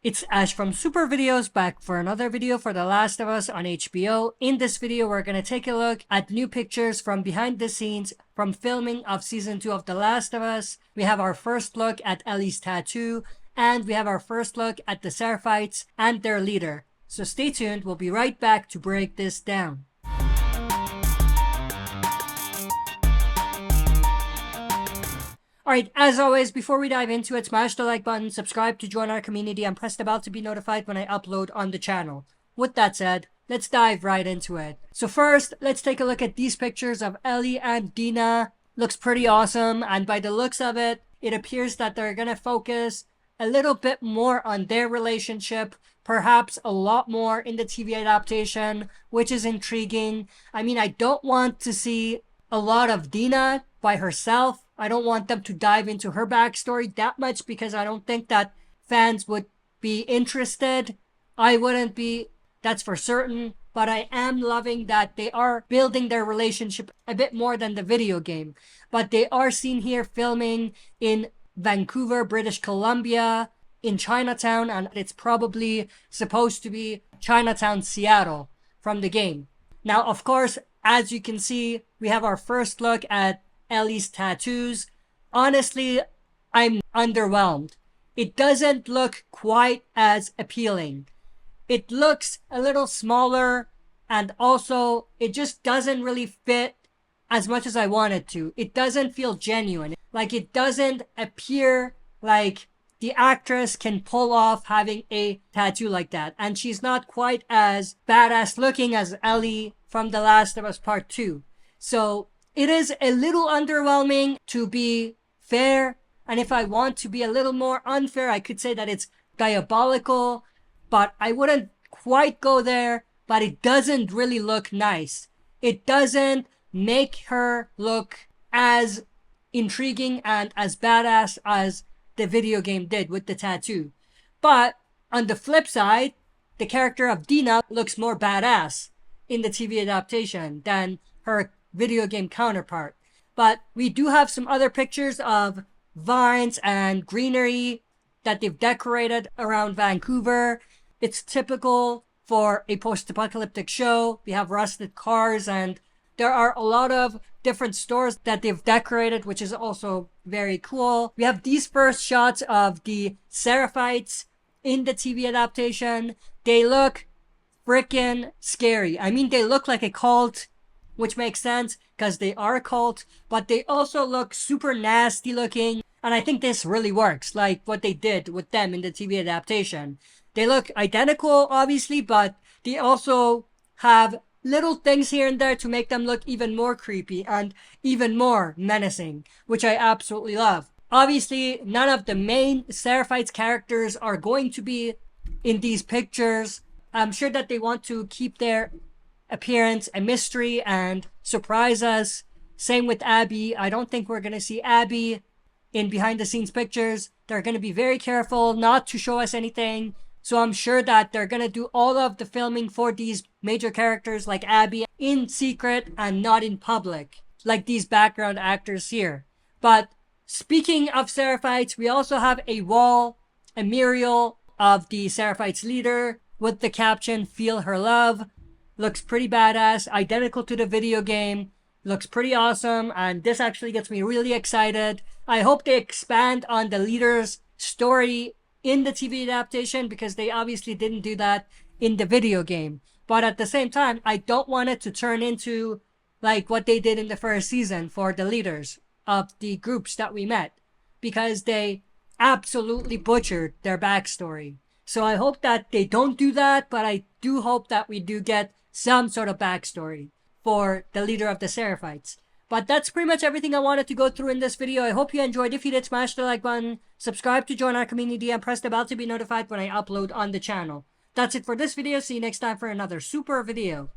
It's Ash from SuperVideos back for another video for The Last of Us on HBO. In this video, we're going to take a look at new pictures from behind the scenes from filming of Season 2 of The Last of Us. We have our first look at Ellies Tattoo, and we have our first look at the Seraphites and their leader. So stay tuned, we'll be right back to break this down. Alright, as always, before we dive into it, smash the like button, subscribe to join our community, and press the bell to be notified when I upload on the channel. With that said, let's dive right into it. So first, let's take a look at these pictures of Ellie and Dina. Looks pretty awesome, and by the looks of it, it appears that they're gonna focus a little bit more on their relationship, perhaps a lot more in the TV adaptation, which is intriguing. I mean, I don't want to see a lot of Dina by herself. I don't want them to dive into her backstory that much because I don't think that fans would be interested. I wouldn't be, that's for certain. But I am loving that they are building their relationship a bit more than the video game. But they are seen here filming in Vancouver, British Columbia, in Chinatown, and it's probably supposed to be Chinatown, Seattle from the game. Now, of course, as you can see, we have our first look at Ellies tattoos. Honestly, I'm underwhelmed. It doesn't look quite as appealing. It looks a little smaller, and also it just doesn't really fit as much as I want it to. It doesn't feel genuine. Like, it doesn't appear like the actress can pull off having a tattoo like that. And she's not quite as badass looking as Ellie from The Last of Us Part 2. So it is a little underwhelming, to be fair. And if I want to be a little more unfair, I could say that it's diabolical, but I wouldn't quite go there. But it doesn't really look nice. It doesn't make her look as intriguing and as badass as the video game did with the tattoo. But on the flip side, the character of Dina looks more badass in the TV adaptation than her video game counterpart. But we do have some other pictures of vines and greenery that they've decorated around Vancouver. It's typical for a post-apocalyptic show. We have rusted cars, and there are a lot of different stores that they've decorated, which is also very cool. We have these first shots of the Seraphites in the TV adaptation. They look freaking scary. I mean, they look like a cult, which makes sense because they are a cult, but they also look super nasty looking. And I think this really works, like what they did with them in the TV adaptation. They look identical, obviously, but they also have little things here and there to make them look even more creepy and even more menacing, which I absolutely love. Obviously, none of the main Seraphites characters are going to be in these pictures. I'm sure that they want to keep their appearance a mystery and surprise us. Same with Abby. I don't think we're going to see Abby in behind the scenes pictures. They're going to be very careful not to show us anything. So I'm sure that they're going to do all of the filming for these major characters like Abby in secret and not in public, like these background actors here. But speaking of Seraphites, we also have a wall, a mural of the Seraphites Leader with the caption, "Feel Her Love." Looks pretty badass, identical to the video game. Looks pretty awesome, and this actually gets me really excited. I hope they expand on the leader's story in the TV adaptation, because they obviously didn't do that in the video game. But at the same time, I don't want it to turn into like what they did in the first season for the leaders of the groups that we met, because they absolutely butchered their backstory. So I hope that they don't do that, but I do hope that we do get some sort of backstory for the leader of the Seraphites. But that's pretty much everything I wanted to go through in this video. I hope you enjoyed. If you did, smash the like button, subscribe to join our community, and press the bell to be notified when I upload on the channel. That's it for this video. See you next time for another super video.